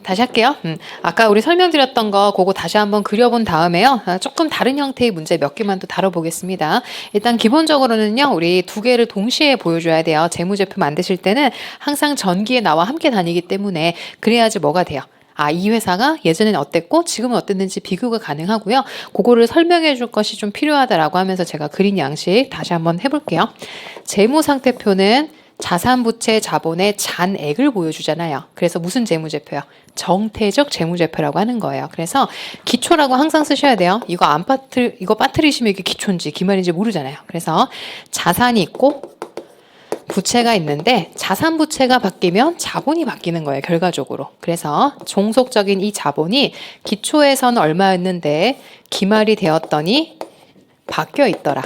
다시 할게요. 아까 우리 설명드렸던 거 그거 다시 한번 그려본 다음에요. 조금 다른 형태의 문제 몇 개만 더 다뤄보겠습니다. 일단 기본적으로는요. 우리 두 개를 동시에 보여줘야 돼요. 재무제표 만드실 때는 항상 전기에 나와 함께 다니기 때문에 그래야지 뭐가 돼요. 이 회사가 예전에는 어땠고 지금은 어땠는지 비교가 가능하고요. 그거를 설명해 줄 것이 좀 필요하다라고 하면서 제가 그린 양식 다시 한번 해볼게요. 재무상태표는 자산부채 자본의 잔액을 보여주잖아요. 그래서 무슨 재무제표요? 정태적 재무제표라고 하는 거예요. 그래서 기초라고 항상 쓰셔야 돼요. 이거 빠뜨리시면 이게 기초인지 기말인지 모르잖아요. 그래서 자산이 있고 부채가 있는데 자산 부채가 바뀌면 자본이 바뀌는 거예요. 결과적으로. 그래서 종속적인 이 자본이 기초에서는 얼마였는데 기말이 되었더니 바뀌어 있더라.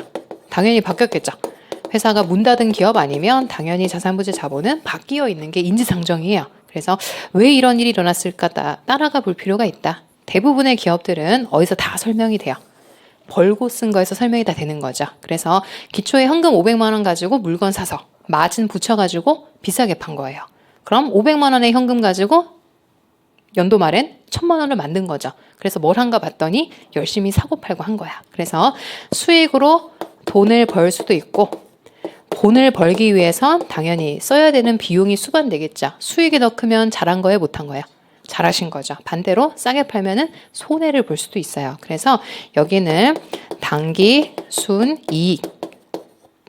당연히 바뀌었겠죠. 회사가 문 닫은 기업 아니면 당연히 자산부채 자본은 바뀌어 있는 게 인지상정이에요. 그래서 왜 이런 일이 일어났을까 따라가 볼 필요가 있다. 대부분의 기업들은 어디서 다 설명이 돼요. 벌고 쓴 거에서 설명이 다 되는 거죠. 그래서 기초에 현금 500만 원 가지고 물건 사서 마진 붙여가지고 비싸게 판 거예요. 그럼 500만 원의 현금 가지고 연도 말엔 1000만 원을 만든 거죠. 그래서 뭘 한가 봤더니 열심히 사고 팔고 한 거야. 그래서 수익으로 돈을 벌 수도 있고 돈을 벌기 위해선 당연히 써야 되는 비용이 수반되겠죠. 수익이 더 크면 잘한 거예요, 못한 거예요? 잘하신 거죠. 반대로 싸게 팔면은 손해를 볼 수도 있어요. 그래서 여기는 단기 순이익.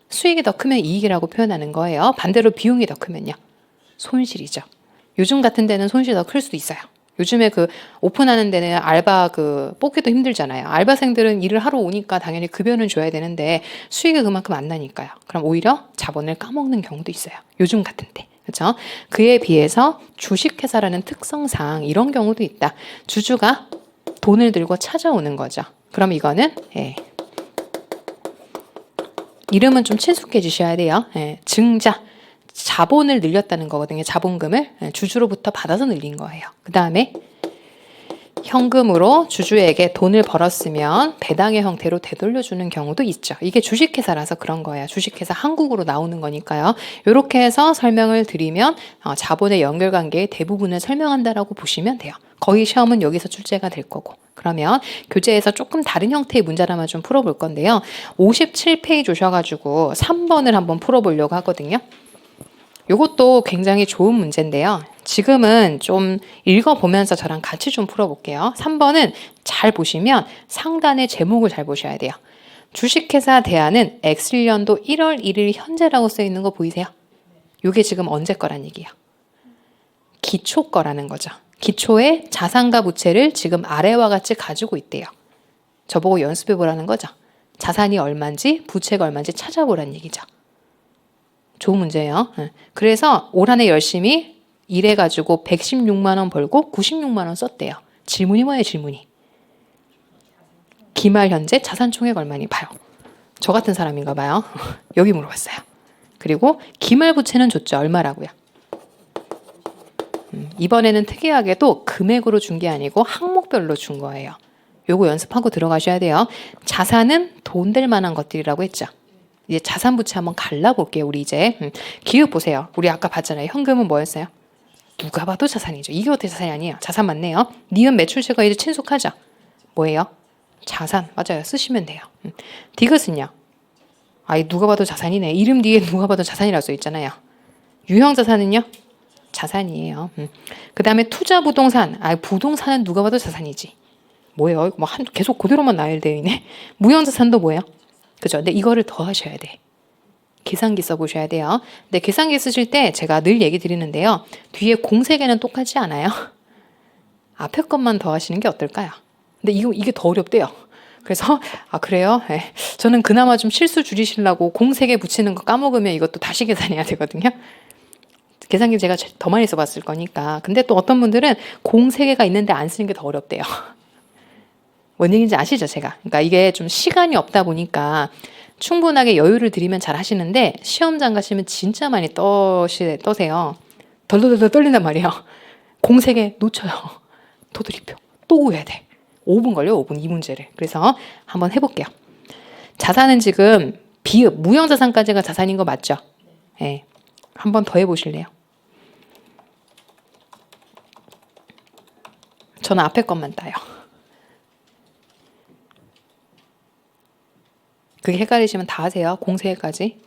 수익이 더 크면 이익이라고 표현하는 거예요. 반대로 비용이 더 크면요. 손실이죠. 요즘 같은 데는 손실이 더 클 수도 있어요. 요즘에 오픈하는 데는 알바 뽑기도 힘들잖아요. 알바생들은 일을 하러 오니까 당연히 급여는 줘야 되는데 수익이 그만큼 안 나니까요. 그럼 오히려 자본을 까먹는 경우도 있어요. 요즘 같은 때. 그렇죠? 그에 비해서 주식회사라는 특성상 이런 경우도 있다. 주주가 돈을 들고 찾아오는 거죠. 그럼 이거는 이름은 좀 친숙해 주셔야 돼요. 증자. 자본을 늘렸다는 거거든요. 자본금을 주주로부터 받아서 늘린 거예요. 그 다음에 현금으로 주주에게 돈을 벌었으면 배당의 형태로 되돌려주는 경우도 있죠. 이게 주식회사라서 그런 거예요. 주식회사 한국으로 나오는 거니까요. 이렇게 해서 설명을 드리면 자본의 연결관계의 대부분을 설명한다라고 보시면 돼요. 거의 시험은 여기서 출제가 될 거고. 그러면 교재에서 조금 다른 형태의 문제 하나만 좀 풀어볼 건데요. 57페이지 오셔가지고 3번을 한번 풀어보려고 하거든요. 이것도 굉장히 좋은 문제인데요. 지금은 좀 읽어보면서 저랑 같이 좀 풀어볼게요. 3번은 잘 보시면 상단의 제목을 잘 보셔야 돼요. 주식회사 대안은 X년도 1월 1일 현재라고 써있는 거 보이세요? 이게 지금 언제 거란 얘기예요? 기초 거라는 거죠. 기초의 자산과 부채를 지금 아래와 같이 가지고 있대요. 저보고 연습해보라는 거죠. 자산이 얼마인지 부채가 얼마인지 찾아보라는 얘기죠. 좋은 문제예요. 그래서 올 한 해 열심히 일해가지고 116만 원 벌고 96만 원 썼대요. 질문이 뭐예요, 질문이? 기말 현재 자산총액 얼마니 봐요. 저 같은 사람인가 봐요. 여기 물어봤어요. 그리고 기말 부채는 줬죠. 얼마라고요? 이번에는 특이하게도 금액으로 준 게 아니고 항목별로 준 거예요. 요거 연습하고 들어가셔야 돼요. 자산은 돈 될 만한 것들이라고 했죠. 이제 자산 부채 한번 갈라볼게요. 우리 이제 기업 보세요. 우리 아까 봤잖아요. 현금은 뭐였어요? 누가 봐도 자산이죠. 이게 어떻게 자산이 아니에요? 자산 맞네요. 니은 매출세가 이제 친숙하죠. 뭐예요? 자산. 맞아요. 쓰시면 돼요. 디귿은요? 누가 봐도 자산이네. 이름 뒤에 누가 봐도 자산이라고 써 있잖아요. 유형 자산은요? 자산이에요. 그 다음에 투자 부동산. 부동산은 누가 봐도 자산이지. 뭐예요? 계속 그대로만 나열되어 있네. 무형 자산도 뭐예요? 그죠? 근데 이거를 더 하셔야 돼. 계산기 써보셔야 돼요. 근데 계산기 쓰실 때 제가 늘 얘기 드리는데요. 뒤에 공세개는 똑같지 않아요? 앞에 것만 더 하시는 게 어떨까요? 근데 이게 더 어렵대요. 그래서 그래요? 저는 그나마 좀 실수 줄이시려고 공세개 붙이는 거 까먹으면 이것도 다시 계산해야 되거든요. 계산기 제가 더 많이 써봤을 거니까. 근데 또 어떤 분들은 공세개가 있는데 안 쓰는 게 더 어렵대요. 뭔 얘기인지 아시죠, 제가? 그러니까 이게 좀 시간이 없다 보니까 충분하게 여유를 드리면 잘 하시는데 시험장 가시면 진짜 많이 떠세요. 덜덜덜 떨린단 말이에요. 공세개 놓쳐요. 도드리표. 또 해야 돼. 5분 걸려, 5분 이 문제를. 그래서 한번 해볼게요. 자산은 지금 비읍, 무형자산까지가 자산인 거 맞죠? 네. 한번 더 해보실래요? 저는 앞에 것만 따요. 그게 헷갈리시면 다 하세요. 공세까지.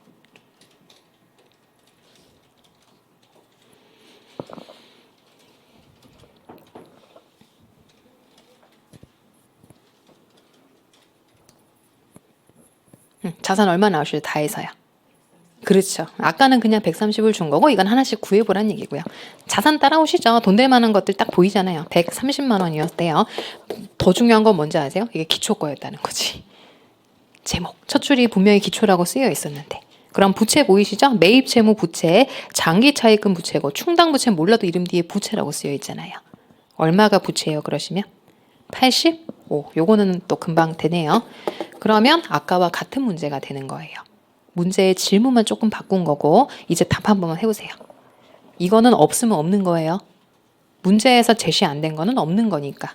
자산 얼마 나오실지 다 해서요. 그렇죠. 아까는 그냥 130을 준 거고 이건 하나씩 구해보란 얘기고요. 자산 따라오시죠. 돈 될 만한 것들 딱 보이잖아요. 130만 원이었대요. 더 중요한 건 뭔지 아세요? 이게 기초 거였다는 거지. 제목. 첫 줄이 분명히 기초라고 쓰여 있었는데. 그럼 부채 보이시죠? 매입 채무 부채, 장기 차입금 부채고 충당 부채 몰라도 이름 뒤에 부채라고 쓰여 있잖아요. 얼마가 부채예요 그러시면? 85. 요거는 또 금방 되네요. 그러면 아까와 같은 문제가 되는 거예요. 문제의 질문만 조금 바꾼 거고 이제 답 한 번만 해보세요. 이거는 없으면 없는 거예요. 문제에서 제시 안 된 거는 없는 거니까.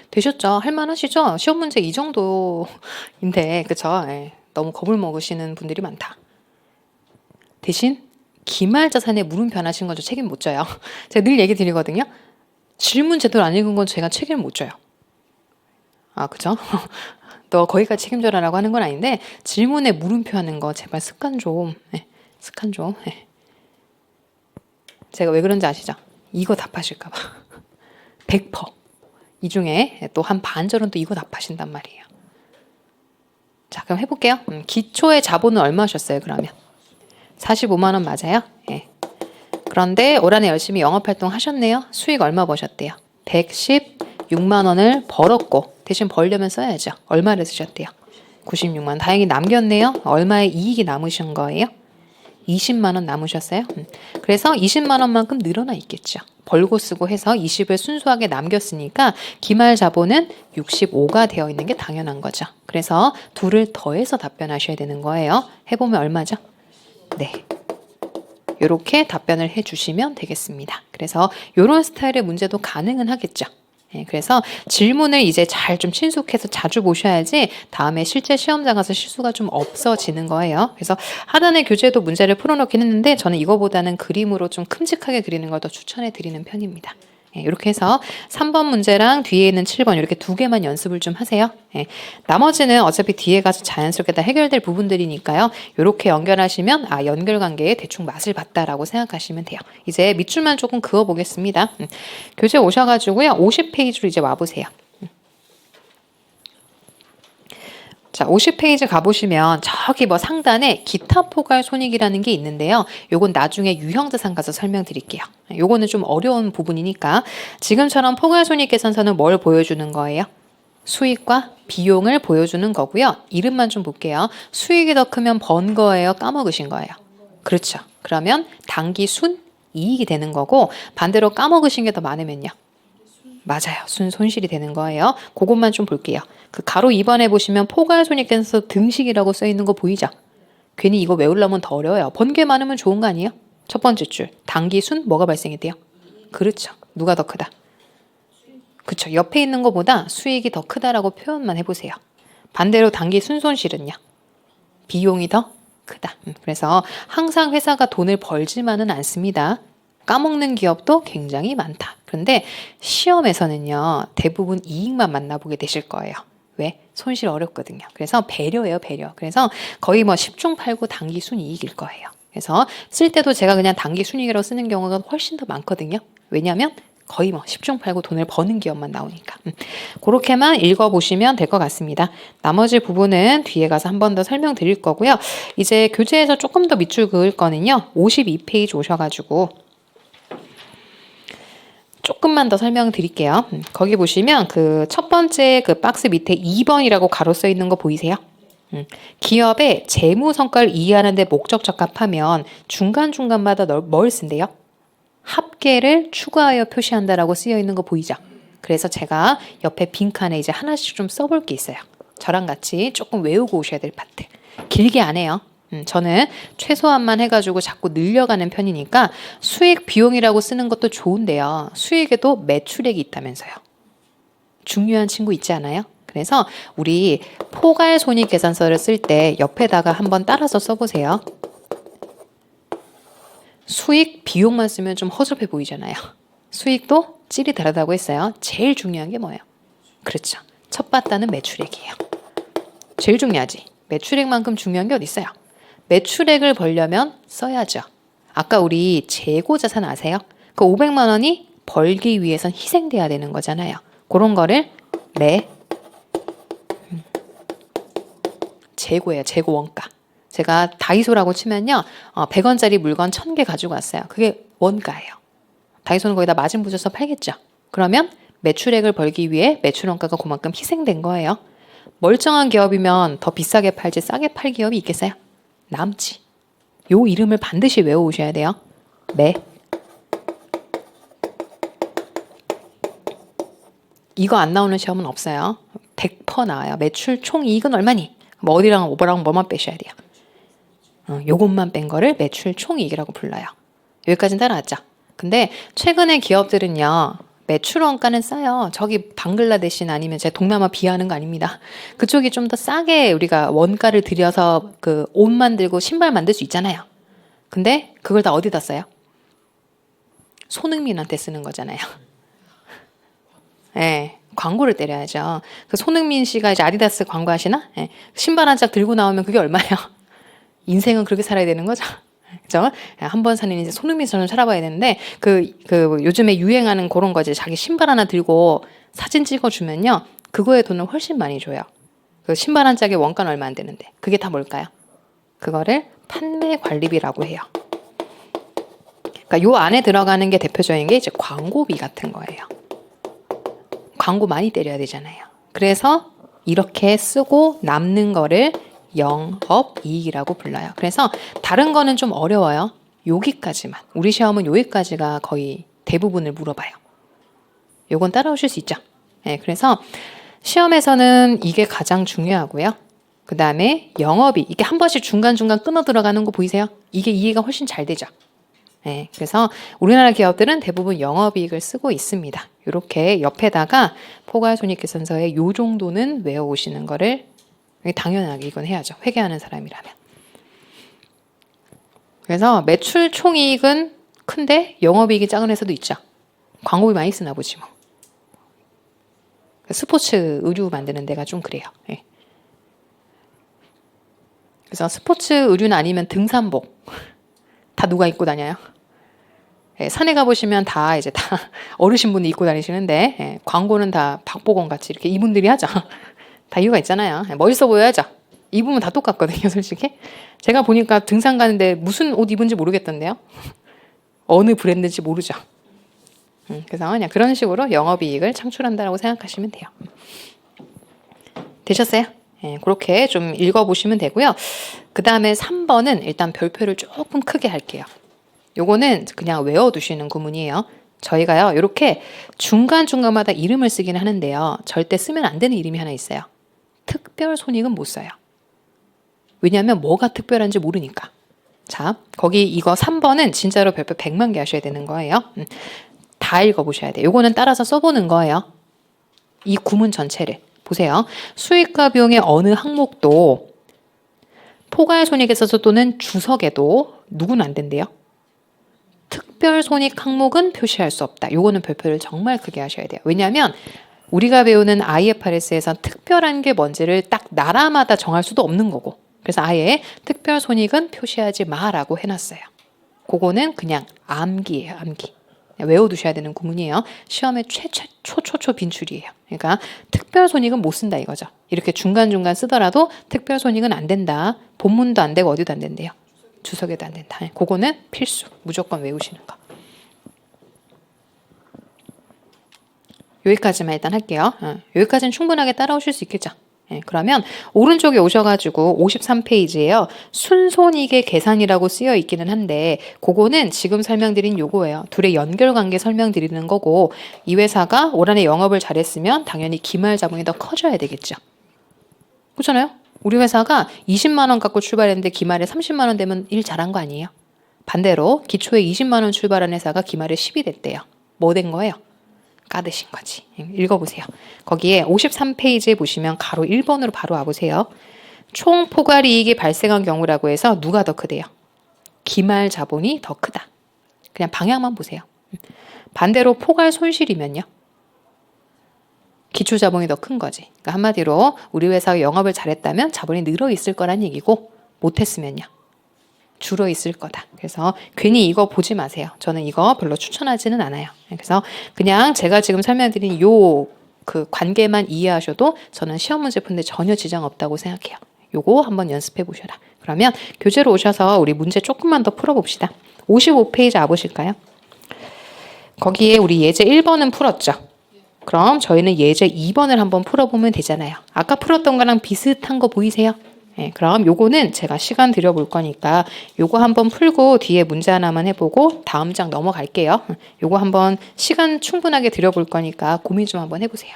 되셨죠? 할만하시죠? 시험 문제 이 정도인데, 그쵸? 예, 너무 겁을 먹으시는 분들이 많다. 대신 기말 자산에 물음표 안 하신 건 저 책임 못 져요. 제가 늘 얘기 드리거든요. 질문 제대로 안 읽은 건 제가 책임 못 져요. 아, 그죠? 너 거기까지 책임져라라고 하는 건 아닌데 질문에 물음표 하는 거 제발 습관 좀. 습관 좀. 제가 왜 그런지 아시죠? 이거 답하실까 봐. 100%. 이 중에 또 한 반절은 또 이거 답하신단 말이에요. 자, 그럼 해볼게요. 기초의 자본은 얼마셨어요, 그러면? 45만 원 맞아요? 예. 그런데 올 한해 열심히 영업활동 하셨네요. 수익 얼마 버셨대요? 116만 원을 벌었고 대신 벌려면 써야죠. 얼마를 쓰셨대요? 96만 원. 다행히 남겼네요. 얼마의 이익이 남으신 거예요? 20만 원 남으셨어요? 그래서 20만 원만큼 늘어나 있겠죠. 벌고 쓰고 해서 20을 순수하게 남겼으니까 기말 자본은 65가 되어 있는 게 당연한 거죠. 그래서 둘을 더해서 답변하셔야 되는 거예요. 해보면 얼마죠? 네. 이렇게 답변을 해주시면 되겠습니다. 그래서 이런 스타일의 문제도 가능은 하겠죠. 그래서 질문을 이제 잘 좀 친숙해서 자주 보셔야지 다음에 실제 시험장 가서 실수가 좀 없어지는 거예요. 그래서 하단의 교재도 문제를 풀어놓긴 했는데 저는 이거보다는 그림으로 좀 큼직하게 그리는 걸 더 추천해 드리는 편입니다. 이렇게 해서 3번 문제랑 뒤에 있는 7번 이렇게 두 개만 연습을 좀 하세요. 나머지는 어차피 뒤에 가서 자연스럽게 다 해결될 부분들이니까요. 이렇게 연결하시면 연결관계에 대충 맛을 봤다라고 생각하시면 돼요. 이제 밑줄만 조금 그어보겠습니다. 교재 오셔가지고요. 50페이지로 이제 와보세요. 자, 50페이지 가보시면 저기 뭐 상단에 기타 포괄 손익이라는 게 있는데요. 요건 나중에 유형자산 가서 설명드릴게요. 요거는 좀 어려운 부분이니까 지금처럼 포괄 손익 계산서는 뭘 보여주는 거예요? 수익과 비용을 보여주는 거고요. 이름만 좀 볼게요. 수익이 더 크면 번 거예요? 까먹으신 거예요? 그렇죠. 그러면 당기 순 이익이 되는 거고 반대로 까먹으신 게 더 많으면요. 맞아요. 손실이 되는 거예요. 그것만 좀 볼게요. 그 가로 2번에 보시면 포괄손익계산서 등식이라고 써있는 거 보이죠? 괜히 이거 외우려면 더 어려워요. 번개 많으면 좋은 거 아니에요? 첫 번째 줄. 당기순 뭐가 발생했대요? 그렇죠. 누가 더 크다? 그렇죠. 옆에 있는 것보다 수익이 더 크다라고 표현만 해보세요. 반대로 당기순 손실은요? 비용이 더 크다. 그래서 항상 회사가 돈을 벌지만은 않습니다. 까먹는 기업도 굉장히 많다. 그런데 시험에서는요. 대부분 이익만 만나보게 되실 거예요. 왜? 손실 어렵거든요. 그래서 배려예요, 배려. 그래서 거의 뭐 10중 8구 당기 순이익일 거예요. 그래서 쓸 때도 제가 그냥 당기 순이익이라고 쓰는 경우가 훨씬 더 많거든요. 왜냐하면 거의 뭐 10중 팔구 돈을 버는 기업만 나오니까. 그렇게만 읽어보시면 될 것 같습니다. 나머지 부분은 뒤에 가서 한 번 더 설명드릴 거고요. 이제 교재에서 조금 더 밑줄 그을 거는요. 52페이지 오셔가지고 조금만 더 설명드릴게요. 거기 보시면 그 첫 번째 그 박스 밑에 2번이라고 가로 써 있는 거 보이세요? 기업의 재무 성과를 이해하는 데 목적 적합하면 중간중간마다 뭘 쓴대요? 합계를 추가하여 표시한다라고 쓰여 있는 거 보이죠? 그래서 제가 옆에 빈칸에 이제 하나씩 좀 써볼 게 있어요. 저랑 같이 조금 외우고 오셔야 될 파트. 길게 안 해요. 저는 최소한만 해가지고 자꾸 늘려가는 편이니까 수익 비용이라고 쓰는 것도 좋은데요. 수익에도 매출액이 있다면서요. 중요한 친구 있지 않아요? 그래서 우리 포괄손익계산서를 쓸 때 옆에다가 한번 따라서 써보세요. 수익 비용만 쓰면 좀 허접해 보이잖아요. 수익도 찔이 다르다고 했어요. 제일 중요한 게 뭐예요? 그렇죠. 첫 바다는 매출액이에요. 제일 중요하지. 매출액만큼 중요한 게 어디 있어요? 매출액을 벌려면 써야죠. 아까 우리 재고자산 아세요? 그 500만 원이 벌기 위해선 희생돼야 되는 거잖아요. 그런 거를 재고예요. 재고 원가. 제가 다이소라고 치면요. 100원짜리 물건 1000개 가지고 왔어요. 그게 원가예요. 다이소는 거기다 마진 붙여서 팔겠죠. 그러면 매출액을 벌기 위해 매출 원가가 그만큼 희생된 거예요. 멀쩡한 기업이면 더 비싸게 팔지 싸게 팔 기업이 있겠어요? 남지. 요 이름을 반드시 외워오셔야 돼요. 이거 안 나오는 시험은 없어요. 100% 나와요. 매출 총이익은 얼마니? 뭐 어디랑 뭐만 빼셔야 돼요. 요것만 뺀 거를 매출 총이익이라고 불러요. 여기까지는 따라왔죠. 근데 최근에 기업들은요. 매출 원가는 싸요. 저기 방글라데시나 아니면 제 동남아 비하하는 거 아닙니다. 그쪽이 좀 더 싸게 우리가 원가를 들여서 그 옷 만들고 신발 만들 수 있잖아요. 근데 그걸 다 어디다 써요? 손흥민한테 쓰는 거잖아요. 네, 광고를 때려야죠. 그 손흥민 씨가 이제 아디다스 광고 하시나? 네, 신발 한 짝 들고 나오면 그게 얼마예요? 인생은 그렇게 살아야 되는 거죠. 그죠? 한 번 사는 이제 손흥민처럼 살아봐야 되는데 그 요즘에 유행하는 그런 거지. 자기 신발 하나 들고 사진 찍어주면요. 그거에 돈을 훨씬 많이 줘요. 그 신발 한 짝의 원가는 얼마 안 되는데. 그게 다 뭘까요? 그거를 판매 관리비라고 해요. 그러니까 요 안에 들어가는 게 대표적인 게 이제 광고비 같은 거예요. 광고 많이 때려야 되잖아요. 그래서 이렇게 쓰고 남는 거를 영업이익이라고 불러요. 그래서 다른 거는 좀 어려워요. 여기까지만. 우리 시험은 여기까지가 거의 대부분을 물어봐요. 요건 따라오실 수 있죠. 네, 그래서 시험에서는 이게 가장 중요하고요. 그 다음에 영업이익. 이게 한 번씩 중간중간 끊어 들어가는 거 보이세요? 이게 이해가 훨씬 잘 되죠. 네, 그래서 우리나라 기업들은 대부분 영업이익을 쓰고 있습니다. 이렇게 옆에다가 포괄손익계산서의 요 정도는 외워오시는 거를 당연하게 이건 해야죠. 회계하는 사람이라면. 그래서 매출 총이익은 큰데 영업이익이 작은 회사도 있죠. 광고비 많이 쓰나 보지 뭐. 스포츠 의류 만드는 데가 좀 그래요. 네. 그래서 스포츠 의류는 아니면 등산복 다 누가 입고 다녀요? 네, 산에 가보시면 다 이제 다 어르신분이 입고 다니시는데 네, 광고는 다 박보검 같이 이렇게 이분들이 하죠. 다 이유가 있잖아요. 멋있어 보여야죠. 입으면 다 똑같거든요, 솔직히. 제가 보니까 등산 가는데 무슨 옷 입은지 모르겠던데요. 어느 브랜드인지 모르죠. 그래서 그냥 그런 식으로 영업이익을 창출한다고 생각하시면 돼요. 되셨어요? 네, 그렇게 좀 읽어보시면 되고요. 그 다음에 3번은 일단 별표를 조금 크게 할게요. 요거는 그냥 외워두시는 구문이에요. 저희가요, 이렇게 중간중간마다 이름을 쓰긴 하는데요. 절대 쓰면 안 되는 이름이 하나 있어요. 특별손익은 못 써요. 왜냐하면 뭐가 특별한지 모르니까. 자, 거기 이거 3번은 진짜로 별표 100만 개 하셔야 되는 거예요. 다 읽어보셔야 돼요. 요거는 따라서 써보는 거예요. 이 구문 전체를. 보세요. 수익과 비용의 어느 항목도 포괄손익에 있어서 또는 주석에도 누구는 안 된대요. 특별손익 항목은 표시할 수 없다. 요거는 별표를 정말 크게 하셔야 돼요. 왜냐하면 우리가 배우는 IFRS에서 특별한 게 뭔지를 딱 나라마다 정할 수도 없는 거고. 그래서 아예 특별손익은 표시하지 마라고 해놨어요. 그거는 그냥 암기예요. 암기. 외워두셔야 되는 구문이에요. 시험에 최초초 빈출이에요. 그러니까 특별손익은 못 쓴다 이거죠. 이렇게 중간중간 쓰더라도 특별손익은 안 된다. 본문도 안 되고 어디도 안 된대요. 주석에도 안 된다. 그거는 필수. 무조건 외우시는 거. 여기까지만 일단 할게요. 여기까지는 충분하게 따라오실 수 있겠죠. 그러면 오른쪽에 오셔가지고 53페이지에요. 순손익의 계산이라고 쓰여 있기는 한데 그거는 지금 설명드린 요거예요. 둘의 연결관계 설명드리는 거고 이 회사가 올 한해 영업을 잘했으면 당연히 기말 자본이 더 커져야 되겠죠. 그렇잖아요? 우리 회사가 20만 원 갖고 출발했는데 기말에 30만 원 되면 일 잘한 거 아니에요? 반대로 기초에 20만 원 출발한 회사가 기말에 10이 됐대요. 뭐 된 거예요? 까드신 거지. 읽어보세요. 거기에 53페이지에 보시면 가로 1번으로 바로 와보세요. 총 포괄이익이 발생한 경우라고 해서 누가 더 크대요? 기말 자본이 더 크다. 그냥 방향만 보세요. 반대로 포괄 손실이면요? 기초 자본이 더 큰 거지. 그러니까 한마디로 우리 회사가 영업을 잘했다면 자본이 늘어 있을 거란 얘기고 못했으면요? 줄어 있을 거다. 그래서 괜히 이거 보지 마세요. 저는 이거 별로 추천하지는 않아요. 그래서 그냥 제가 지금 설명드린 그 관계만 이해하셔도 저는 시험 문제 푸는데 전혀 지장 없다고 생각해요. 요거 한번 연습해 보셔라. 그러면 교재로 오셔서 우리 문제 조금만 더 풀어봅시다. 55페이지 와보실까요? 거기에 우리 예제 1번은 풀었죠. 그럼 저희는 예제 2번을 한번 풀어보면 되잖아요. 아까 풀었던 거랑 비슷한 거 보이세요? 그럼 요거는 제가 시간 들여볼 거니까 요거 한번 풀고 뒤에 문제 하나만 해보고 다음 장 넘어갈게요. 요거 한번 시간 충분하게 들여볼 거니까 고민 좀 한번 해보세요.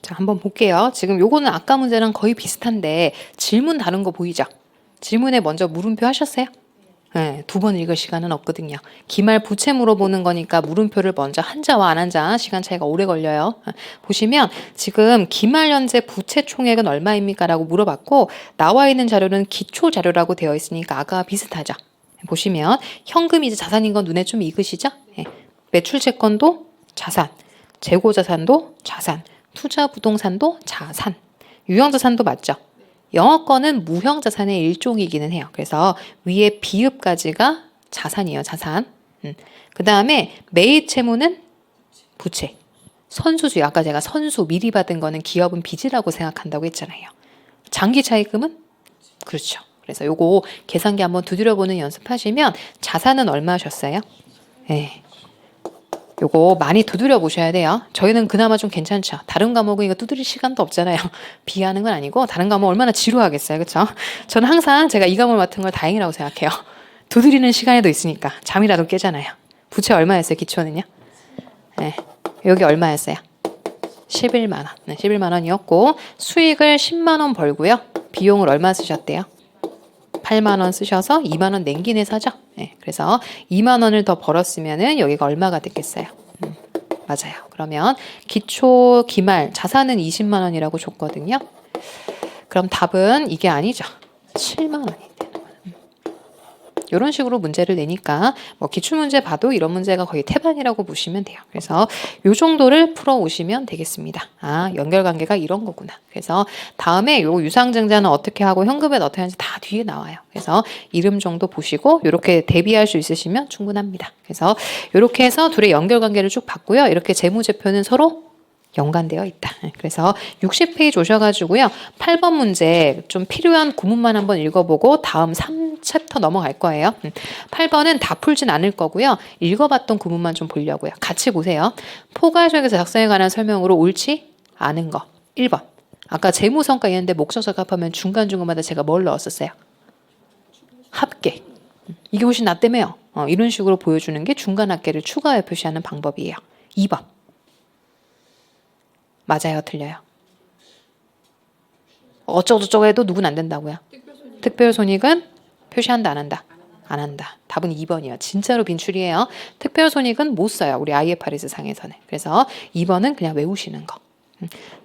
자, 한번 볼게요. 지금 요거는 아까 문제랑 거의 비슷한데 질문 다른 거 보이죠? 질문에 먼저 물음표 하셨어요? 네, 두 번 읽을 시간은 없거든요. 기말 부채 물어보는 거니까 물음표를 먼저 한자와 안 한자 시간 차이가 오래 걸려요. 보시면 지금 기말 현재 부채 총액은 얼마입니까? 라고 물어봤고 나와 있는 자료는 기초 자료라고 되어 있으니까 아까와 비슷하죠. 보시면 현금 이제 자산인 건 눈에 좀 익으시죠? 네, 매출 채권도 자산, 재고자산도 자산, 투자부동산도 자산, 유형자산도 맞죠? 영어권은 무형자산의 일종이기는 해요. 그래서 위에 비읍까지가 자산이에요. 자산. 그 다음에 매입채무는 부채. 선수주의. 아까 제가 선수 미리 받은 거는 기업은 빚이라고 생각한다고 했잖아요. 장기차입금은? 그렇죠. 그래서 요거 계산기 한번 두드려보는 연습하시면 자산은 얼마 하셨어요? 네. 요거 많이 두드려 보셔야 돼요. 저희는 그나마 좀 괜찮죠. 다른 과목은 이거 두드릴 시간도 없잖아요. 비하는 건 아니고 다른 과목 얼마나 지루하겠어요. 그렇죠? 저는 항상 제가 이 과목 맡은 걸 다행이라고 생각해요. 두드리는 시간에도 있으니까 잠이라도 깨잖아요. 부채 얼마였어요? 기초는요? 네. 여기 얼마였어요? 11만 원. 네, 11만 원이었고 수익을 10만 원 벌고요. 비용을 얼마 쓰셨대요? 8만 원 쓰셔서 2만 원 낸긴 회사죠. 네, 그래서 2만 원을 더 벌었으면은 여기가 얼마가 됐겠어요? 맞아요. 그러면 기초 기말 자산은 20만 원이라고 줬거든요. 그럼 답은 이게 아니죠. 7만 원이 되는 거예요. 이런 식으로 문제를 내니까 뭐 기출문제 봐도 이런 문제가 거의 태반이라고 보시면 돼요. 그래서 이 정도를 풀어 오시면 되겠습니다. 아, 연결관계가 이런 거구나. 그래서 다음에 요 유상증자는 어떻게 하고 현금에 어떻게 하는지 다 뒤에 나와요. 그래서 이름 정도 보시고 이렇게 대비할 수 있으시면 충분합니다. 그래서 이렇게 해서 둘의 연결관계를 쭉 봤고요. 이렇게 재무제표는 서로 연관되어 있다. 그래서 60페이지 오셔가지고요. 8번 문제 좀 필요한 구문만 한번 읽어보고 다음 3챕터 넘어갈 거예요. 8번은 다 풀진 않을 거고요. 읽어봤던 구문만 좀 보려고요. 같이 보세요. 포괄적에서 작성에 관한 설명으로 옳지 않은 거. 1번. 아까 재무성과 있는데 목적적 합하면 중간중간마다 제가 뭘 넣었었어요? 합계. 이게 훨씬 낫다며요. 이런 식으로 보여주는 게 중간 합계를 추가해 표시하는 방법이에요. 2번. 맞아요, 틀려요? 어쩌고저쩌고 해도 누군 안 된다고요? 특별손익은 표시한다, 안 한다? 안 한다. 답은 2번이에요. 진짜로 빈출이에요. 특별손익은 못 써요. 우리 IFRS 상에서는. 그래서 2번은 그냥 외우시는 거.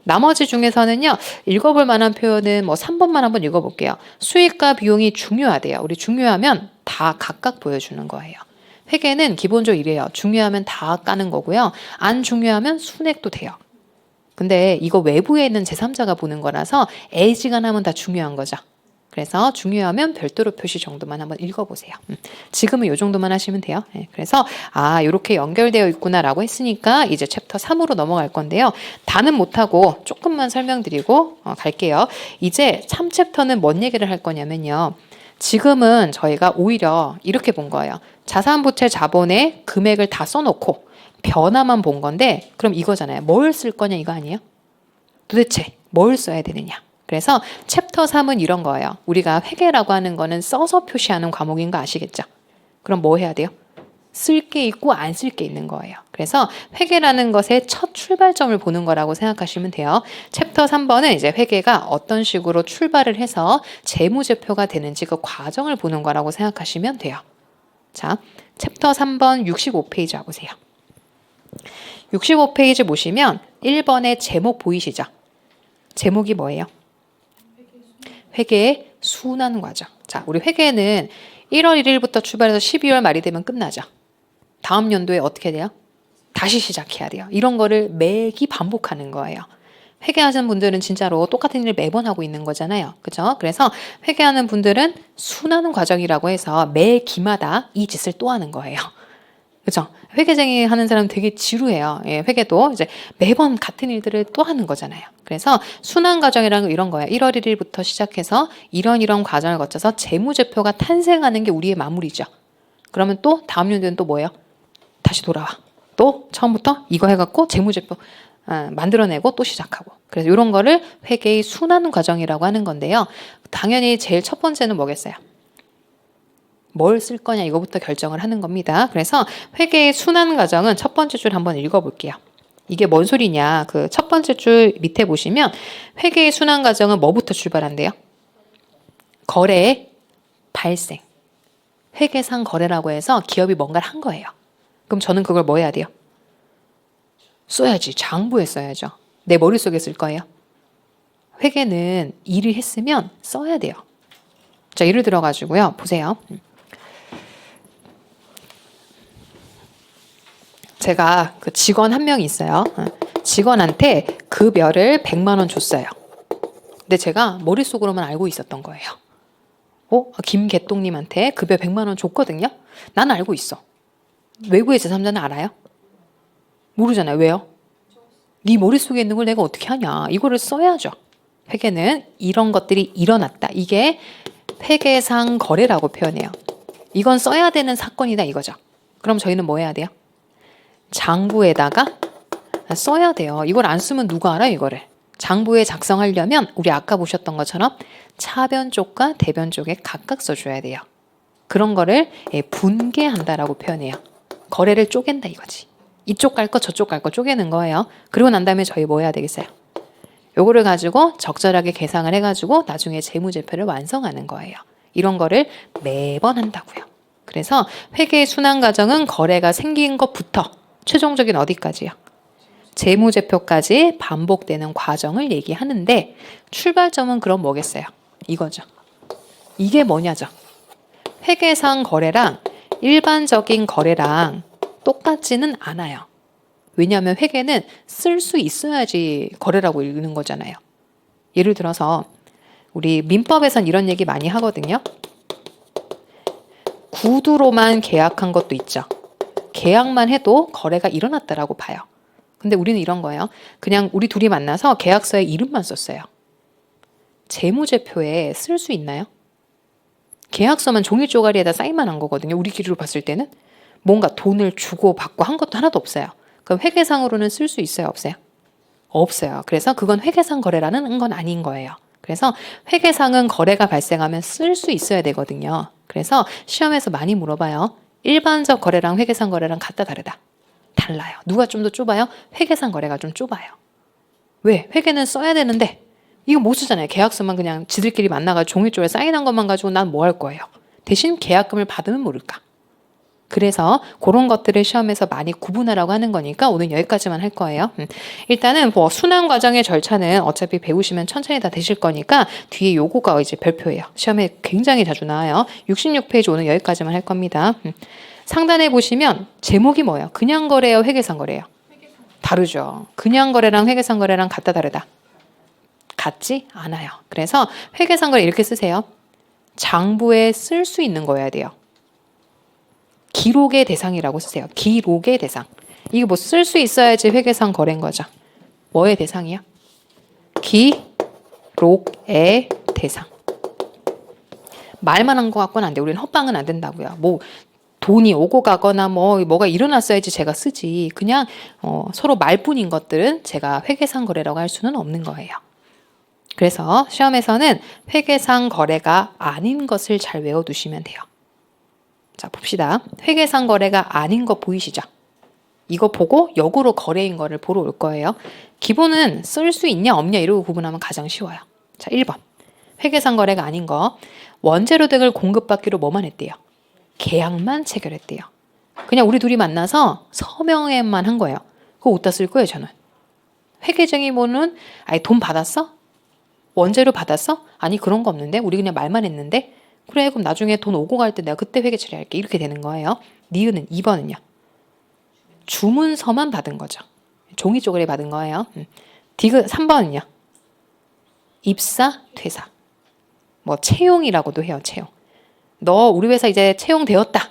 나머지 중에서는요. 읽어볼 만한 표현은 뭐 3번만 한번 읽어볼게요. 수익과 비용이 중요하대요. 우리 중요하면 다 각각 보여주는 거예요. 회계는 기본적으로 이래요. 중요하면 다 까는 거고요. 안 중요하면 순액도 돼요. 근데 이거 외부에 있는 제3자가 보는 거라서 애지간하면 다 중요한 거죠. 그래서 중요하면 별도로 표시 정도만 한번 읽어보세요. 지금은 이 정도만 하시면 돼요. 네, 그래서 이렇게 연결되어 있구나라고 했으니까 이제 챕터 3으로 넘어갈 건데요. 다는 못하고 조금만 설명드리고 갈게요. 이제 3챕터는 뭔 얘기를 할 거냐면요. 지금은 저희가 오히려 이렇게 본 거예요. 자산부채 자본의 금액을 다 써놓고 변화만 본 건데 그럼 이거잖아요. 뭘 쓸 거냐 이거 아니에요? 도대체 뭘 써야 되느냐. 그래서 챕터 3은 이런 거예요. 우리가 회계라고 하는 거는 써서 표시하는 과목인 거 아시겠죠? 그럼 뭐 해야 돼요? 쓸 게 있고 안 쓸 게 있는 거예요. 그래서 회계라는 것의 첫 출발점을 보는 거라고 생각하시면 돼요. 챕터 3번은 이제 회계가 어떤 식으로 출발을 해서 재무제표가 되는지 그 과정을 보는 거라고 생각하시면 돼요. 자, 챕터 3번 65페이지 와보세요. 65페이지 보시면 1번의 제목 보이시죠? 제목이 뭐예요? 회계의 순환 과정. 자, 우리 회계는 1월 1일부터 출발해서 12월 말이 되면 끝나죠. 다음 연도에 어떻게 돼요? 다시 시작해야 돼요. 이런 거를 매기 반복하는 거예요. 회계하시는 분들은 진짜로 똑같은 일을 매번 하고 있는 거잖아요. 그죠? 그래서 회계하는 분들은 순환 과정이라고 해서 매 기마다 이 짓을 또 하는 거예요. 그죠? 회계쟁이 하는 사람 되게 지루해요. 예, 회계도 이제 매번 같은 일들을 또 하는 거잖아요. 그래서 순환 과정이라는 건 이런 거예요. 1월 1일부터 시작해서 이런 과정을 거쳐서 재무제표가 탄생하는 게 우리의 마무리죠. 그러면 또 다음 연도는 또 뭐예요? 다시 돌아와. 또 처음부터 이거 해갖고 재무제표 만들어내고 또 시작하고. 그래서 이런 거를 회계의 순환 과정이라고 하는 건데요. 당연히 제일 첫 번째는 뭐겠어요? 뭘 쓸 거냐 이거부터 결정을 하는 겁니다. 그래서 회계의 순환 과정은 첫 번째 줄 한번 읽어볼게요. 이게 뭔 소리냐. 그 첫 번째 줄 밑에 보시면 회계의 순환 과정은 뭐부터 출발한대요? 거래의 발생. 회계상 거래라고 해서 기업이 뭔가를 한 거예요. 그럼 저는 그걸 뭐 해야 돼요? 써야지. 장부에 써야죠. 내 머릿속에 쓸 거예요. 회계는 일을 했으면 써야 돼요. 자, 예를 들어가지고요. 보세요. 제가 그 직원 한 명이 있어요. 직원한테 급여를 100만 원 줬어요. 근데 제가 머릿속으로만 알고 있었던 거예요. 김개똥님한테 급여 100만 원 줬거든요. 난 알고 있어. 외부의 제3자는 알아요? 모르잖아요. 왜요? 네 머릿속에 있는 걸 내가 어떻게 하냐. 이거를 써야죠. 회계는 이런 것들이 일어났다. 이게 회계상 거래라고 표현해요. 이건 써야 되는 사건이다 이거죠. 그럼 저희는 뭐 해야 돼요? 장부에다가 써야 돼요. 이걸 안 쓰면 누가 알아요 이거를. 장부에 작성하려면 우리 아까 보셨던 것처럼 차변 쪽과 대변 쪽에 각각 써줘야 돼요. 그런 거를 분개한다라고 표현해요. 거래를 쪼갠다 이거지. 이쪽 갈 거 저쪽 갈 거 쪼개는 거예요. 그리고 난 다음에 저희 뭐 해야 되겠어요? 요거를 가지고 적절하게 계상을 해가지고 나중에 재무제표를 완성하는 거예요. 이런 거를 매번 한다고요. 그래서 회계의 순환 과정은 거래가 생긴 것부터 최종적인 어디까지요? 재무제표까지 반복되는 과정을 얘기하는데 출발점은 그럼 뭐겠어요? 이거죠. 이게 뭐냐죠. 회계상 거래랑 일반적인 거래랑 똑같지는 않아요. 왜냐하면 회계는 쓸 수 있어야지 거래라고 읽는 거잖아요. 예를 들어서 우리 민법에선 이런 얘기 많이 하거든요. 구두로만 계약한 것도 있죠. 계약만 해도 거래가 일어났다라고 봐요. 근데 우리는 이런 거예요. 그냥 우리 둘이 만나서 계약서에 이름만 썼어요. 재무제표에 쓸 수 있나요? 계약서만 종이 쪼가리에다 사인만 한 거거든요. 우리끼리로 봤을 때는. 뭔가 돈을 주고 받고 한 것도 하나도 없어요. 그럼 회계상으로는 쓸 수 있어요? 없어요? 없어요. 그래서 그건 회계상 거래라는 건 아닌 거예요. 그래서 회계상은 거래가 발생하면 쓸 수 있어야 되거든요. 그래서 시험에서 많이 물어봐요. 일반적 거래랑 회계상 거래랑 같다 다르다? 달라요. 누가 좀 더 좁아요? 회계상 거래가 좀 좁아요. 왜? 회계는 써야 되는데 이거 못 쓰잖아요. 계약서만 그냥 지들끼리 만나가 종이쪽에 사인한 것만 가지고 난 뭐 할 거예요? 대신 계약금을 받으면 모를까? 그래서 그런 것들을 시험에서 많이 구분하라고 하는 거니까 오늘 여기까지만 할 거예요. 일단은 뭐 순환 과정의 절차는 어차피 배우시면 천천히 다 되실 거니까 뒤에 요거가 이제 별표예요. 시험에 굉장히 자주 나와요. 66페이지 오늘 여기까지만 할 겁니다. 상단에 보시면 제목이 뭐예요? 그냥 거래예요? 회계상 거래예요? 다르죠. 그냥 거래랑 회계상 거래랑 같다 다르다? 같지 않아요. 그래서 회계상 거래 이렇게 쓰세요. 장부에 쓸 수 있는 거여야 돼요. 기록의 대상이라고 쓰세요. 기록의 대상. 이게 뭐 쓸 수 있어야지 회계상 거래인 거죠. 뭐의 대상이야? 기록의 대상. 말만 한 거 갖고는 안 돼. 우리는 헛방은 안 된다고요. 뭐 돈이 오고 가거나 뭐가 일어났어야지 제가 쓰지. 그냥 서로 말뿐인 것들은 제가 회계상 거래라고 할 수는 없는 거예요. 그래서 시험에서는 회계상 거래가 아닌 것을 잘 외워두시면 돼요. 자, 봅시다. 회계상 거래가 아닌 거 보이시죠? 이거 보고 역으로 거래인 거를 보러 올 거예요. 기본은 쓸 수 있냐 없냐 이러고 구분하면 가장 쉬워요. 자, 1번. 회계상 거래가 아닌 거. 원재료 등을 공급받기로 뭐만 했대요? 계약만 체결했대요. 그냥 우리 둘이 만나서 서명에만 한 거예요. 그거 어디다 쓸 거예요, 저는? 회계쟁이모는 아니 돈 받았어? 원재료 받았어? 아니 그런 거 없는데? 우리 그냥 말만 했는데? 그래 그럼 나중에 돈 오고 갈 때 내가 그때 회계 처리할게. 이렇게 되는 거예요. 니은은 2번은요. 주문서만 받은 거죠. 종이 쪼그리 받은 거예요. 디귿 3번은요. 입사, 퇴사. 뭐 채용이라고도 해요. 채용. 너 우리 회사 이제 채용되었다.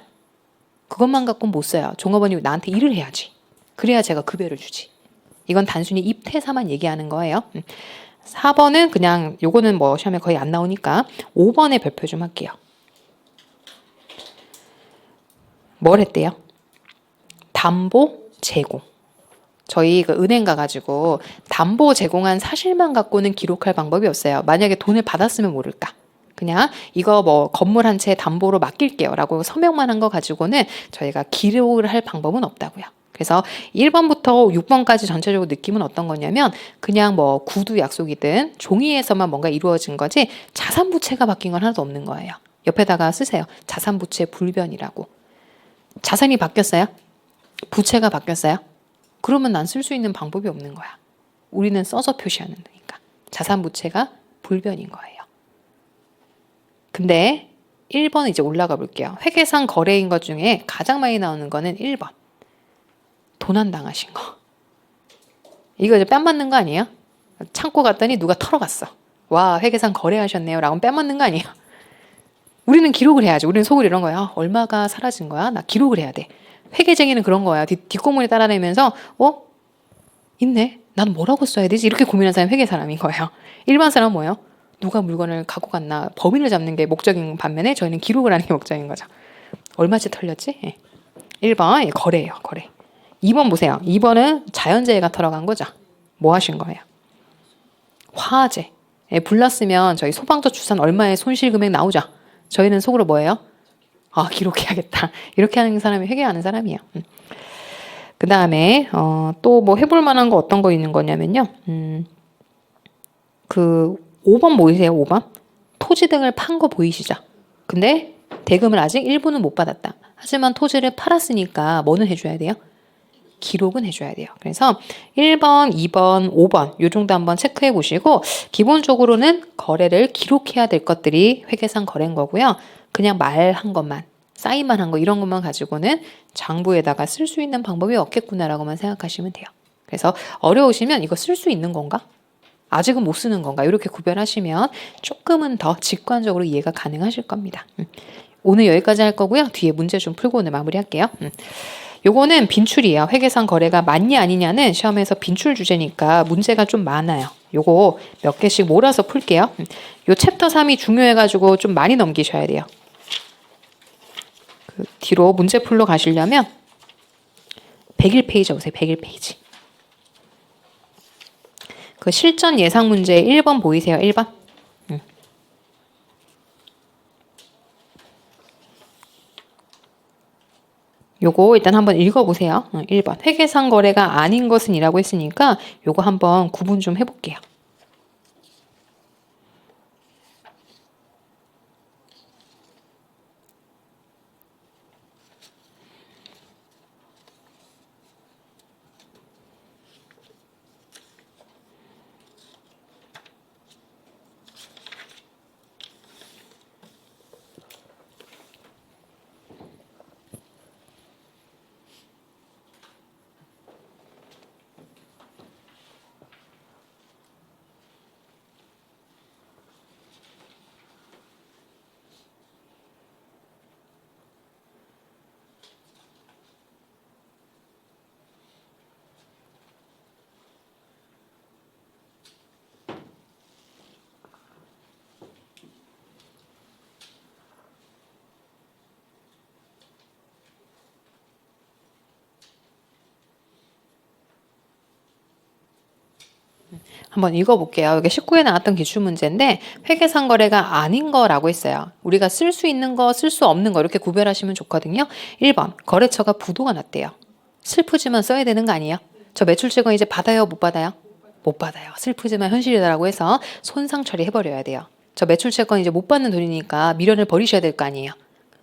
그것만 갖고는 못 써요. 종업원이 나한테 일을 해야지. 그래야 제가 급여를 주지. 이건 단순히 입퇴사만 얘기하는 거예요. 4번은 그냥 요거는 뭐 시험에 거의 안 나오니까 5번에 별표 좀 할게요. 뭘 했대요? 담보 제공. 저희 그 은행 가가지고 담보 제공한 사실만 갖고는 기록할 방법이 없어요. 만약에 돈을 받았으면 모를까. 그냥 이거 뭐 건물 한 채 담보로 맡길게요 라고 서명만 한 거 가지고는 저희가 기록을 할 방법은 없다고요. 그래서 1번부터 6번까지 전체적으로 느낌은 어떤 거냐면 그냥 뭐 구두 약속이든 종이에서만 뭔가 이루어진 거지 자산부채가 바뀐 건 하나도 없는 거예요. 옆에다가 쓰세요. 자산부채 불변이라고. 자산이 바뀌었어요? 부채가 바뀌었어요? 그러면 난 쓸 수 있는 방법이 없는 거야. 우리는 써서 표시하는 거니까. 자산부채가 불변인 거예요. 근데 1번은 이제 올라가 볼게요. 회계상 거래인 것 중에 가장 많이 나오는 거는 1번. 도난당하신 거. 이거 이제 뺨 맞는 거 아니에요? 창고 갔더니 누가 털어갔어. 와, 회계상 거래하셨네요. 라고 뺨 맞는 거 아니에요? 우리는 기록을 해야지. 우리는 속으로 이런 거야. 얼마가 사라진 거야? 나 기록을 해야 돼. 회계쟁이는 그런 거야. 뒷공문에 따라내면서 있네. 나는 뭐라고 써야 되지? 이렇게 고민하는 사람이 회계 사람인 거예요. 일반 사람은 뭐예요? 누가 물건을 갖고 갔나 범인을 잡는 게 목적인 반면에 저희는 기록을 하는 게 목적인 거죠. 얼마치 털렸지? 예. 1번 거래예요. 거래. 2번 보세요. 2번은 자연재해가 털어간 거죠. 뭐 하신 거예요? 화재. 예, 불났으면 저희 소방서 추산 얼마의 손실금액 나오죠. 저희는 속으로 뭐예요? 기록해야겠다. 이렇게 하는 사람이 회계하는 사람이에요. 그 다음에 또 뭐 해볼 만한 거 어떤 거 있는 거냐면요. 그 5번 보이세요? 5번? 토지 등을 판 거 보이시죠? 근데 대금을 아직 일부는 못 받았다. 하지만 토지를 팔았으니까 뭐는 해줘야 돼요? 기록은 해줘야 돼요. 그래서 1번, 2번, 5번 요 정도 한번 체크해 보시고 기본적으로는 거래를 기록해야 될 것들이 회계상 거래인 거고요. 그냥 말한 것만, 사인만 한 거 이런 것만 가지고는 장부에다가 쓸 수 있는 방법이 없겠구나라고만 생각하시면 돼요. 그래서 어려우시면 이거 쓸 수 있는 건가? 아직은 못 쓰는 건가? 이렇게 구별하시면 조금은 더 직관적으로 이해가 가능하실 겁니다. 오늘 여기까지 할 거고요. 뒤에 문제 좀 풀고 오늘 마무리할게요. 요거는 빈출이에요. 회계상 거래가 맞냐 아니냐는 시험에서 빈출 주제니까 문제가 좀 많아요. 요거 몇 개씩 몰아서 풀게요. 요 챕터 3이 중요해가지고 좀 많이 넘기셔야 돼요. 그 뒤로 문제 풀러 가시려면 101페이지 오세요. 101페이지. 그 실전 예상 문제 1번 보이세요? 1번? 요거 일단 한번 읽어보세요. 1번. 회계상 거래가 아닌 것은 이라고 했으니까 요거 한번 구분 좀 해볼게요. 한번 읽어볼게요. 여기 19에 나왔던 기출문제인데 회계상 거래가 아닌 거라고 했어요. 우리가 쓸 수 있는 거, 쓸 수 없는 거 이렇게 구별하시면 좋거든요. 1번 거래처가 부도가 났대요. 슬프지만 써야 되는 거 아니에요? 저 매출채권 이제 받아요? 못 받아요? 못 받아요. 슬프지만 현실이다라고 해서 손상 처리해버려야 돼요. 저 매출채권 이제 못 받는 돈이니까 미련을 버리셔야 될 거 아니에요?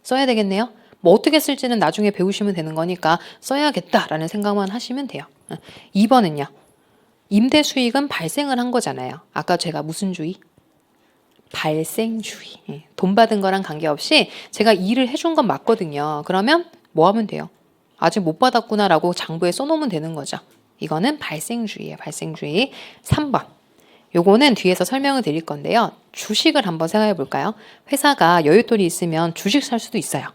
써야 되겠네요. 뭐 어떻게 쓸지는 나중에 배우시면 되는 거니까 써야겠다라는 생각만 하시면 돼요. 2번은요. 임대 수익은 발생을 한 거잖아요. 아까 제가 무슨 주의? 발생주의. 돈 받은 거랑 관계없이 제가 일을 해준 건 맞거든요. 그러면 뭐 하면 돼요? 아직 못 받았구나라고 장부에 써놓으면 되는 거죠. 이거는 발생주의예요. 발생주의. 3번. 요거는 뒤에서 설명을 드릴 건데요. 주식을 한번 생각해 볼까요? 회사가 여윳돈이 있으면 주식 살 수도 있어요.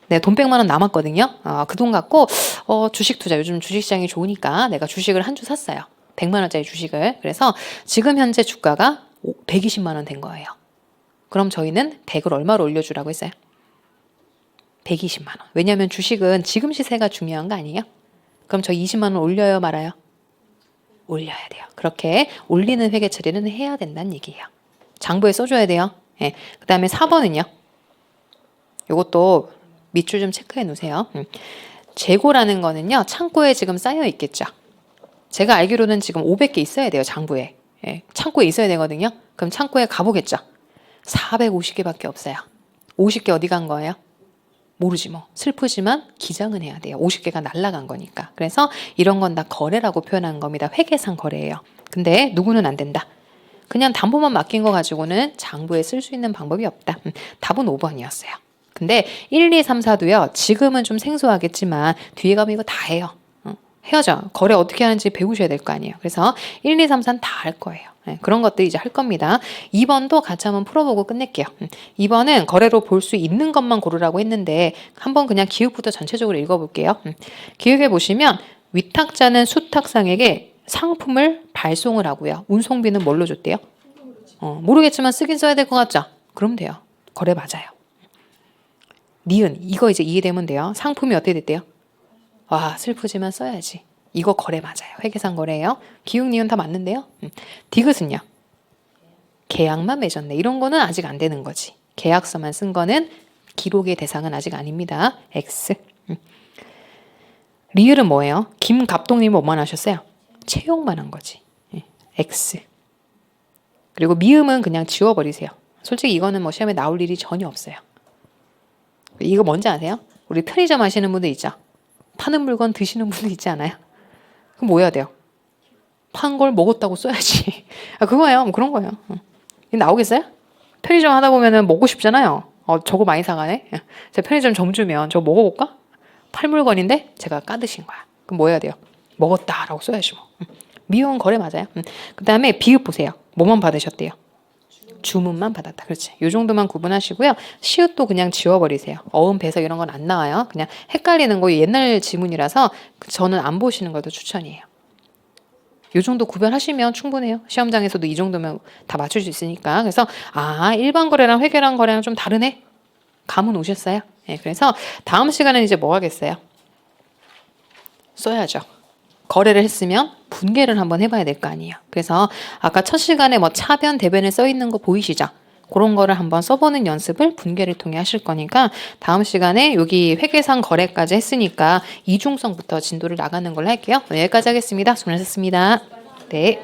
네, 돈 100만 원 남았거든요. 그 돈 갖고 주식 투자. 요즘 주식시장이 좋으니까 내가 주식을 한 주 샀어요. 100만 원짜리 주식을. 그래서 지금 현재 주가가 120만 원 된 거예요. 그럼 저희는 100을 얼마로 올려주라고 했어요? 120만 원. 왜냐하면 주식은 지금 시세가 중요한 거 아니에요? 그럼 저 20만 원 올려요 말아요? 올려야 돼요. 그렇게 올리는 회계 처리는 해야 된다는 얘기예요. 장부에 써줘야 돼요. 네. 그 다음에 4번은요. 이것도 밑줄 좀 체크해 놓으세요. 재고라는 거는요. 창고에 지금 쌓여 있겠죠. 제가 알기로는 지금 500개 있어야 돼요. 장부에. 예, 창고에 있어야 되거든요. 그럼 창고에 가보겠죠. 450개밖에 없어요. 50개 어디 간 거예요? 모르지 뭐. 슬프지만 기장은 해야 돼요. 50개가 날라간 거니까. 그래서 이런 건 다 거래라고 표현한 겁니다. 회계상 거래예요. 근데 누구는 안 된다. 그냥 담보만 맡긴 거 가지고는 장부에 쓸 수 있는 방법이 없다. 답은 5번이었어요. 근데 1, 2, 3, 4도요. 지금은 좀 생소하겠지만 뒤에 가면 이거 다 해요. 해야죠. 거래 어떻게 하는지 배우셔야 될 거 아니에요. 그래서 1, 2, 3, 4는 다 할 거예요. 네, 그런 것들 이제 할 겁니다. 2번도 같이 한번 풀어보고 끝낼게요. 2번은 거래로 볼 수 있는 것만 고르라고 했는데 한번 그냥 기획부터 전체적으로 읽어볼게요. 기획에 보시면 위탁자는 수탁상에게 상품을 발송을 하고요. 운송비는 뭘로 줬대요? 모르겠지만 쓰긴 써야 될 것 같죠? 그럼 돼요. 거래 맞아요. 니은 이거 이제 이해되면 돼요. 상품이 어떻게 됐대요? 와 슬프지만 써야지. 이거 거래 맞아요. 회계상 거래예요. 기역 니은 다 맞는데요. 디귿은요. 계약만 맺었네. 이런 거는 아직 안 되는 거지. 계약서만 쓴 거는 기록의 대상은 아직 아닙니다. X. 리을은 뭐예요? 김갑동님은 뭐만 하셨어요? 채용만 한 거지. X. 그리고 미음은 그냥 지워버리세요. 솔직히 이거는 뭐 시험에 나올 일이 전혀 없어요. 이거 뭔지 아세요? 우리 편의점 하시는 분들 있죠? 파는 물건 드시는 분들 있지 않아요? 그럼 뭐 해야 돼요? 판 걸 먹었다고 써야지. 그거예요. 뭐 그런 거예요. 이거 나오겠어요? 편의점 하다 보면은 먹고 싶잖아요. 저거 많이 사가네. 제가 편의점 점주면 저거 먹어볼까? 팔 물건인데 제가 까드신 거야. 그럼 뭐 해야 돼요? 먹었다라고 써야지 뭐. 미용 거래 맞아요. 그 다음에 비읍 보세요. 뭐만 받으셨대요? 주문만 받았다. 그렇지. 이 정도만 구분하시고요. 시읒도 그냥 지워버리세요. 어음, 배석 이런 건 안 나와요. 그냥 헷갈리는 거 옛날 지문이라서 저는 안 보시는 것도 추천이에요. 이 정도 구별하시면 충분해요. 시험장에서도 이 정도면 다 맞출 수 있으니까. 그래서 일반 거래랑 회계랑 거래랑 좀 다르네. 감은 오셨어요? 네, 그래서 다음 시간에는 이제 뭐 하겠어요? 써야죠. 거래를 했으면 분계를 한번 해봐야 될 거 아니에요. 그래서 아까 첫 시간에 뭐 차변, 대변에 써 있는 거 보이시죠? 그런 거를 한번 써보는 연습을 분계를 통해 하실 거니까 다음 시간에 여기 회계상 거래까지 했으니까 이중성부터 진도를 나가는 걸로 할게요. 오늘 여기까지 하겠습니다. 수고하셨습니다. 네.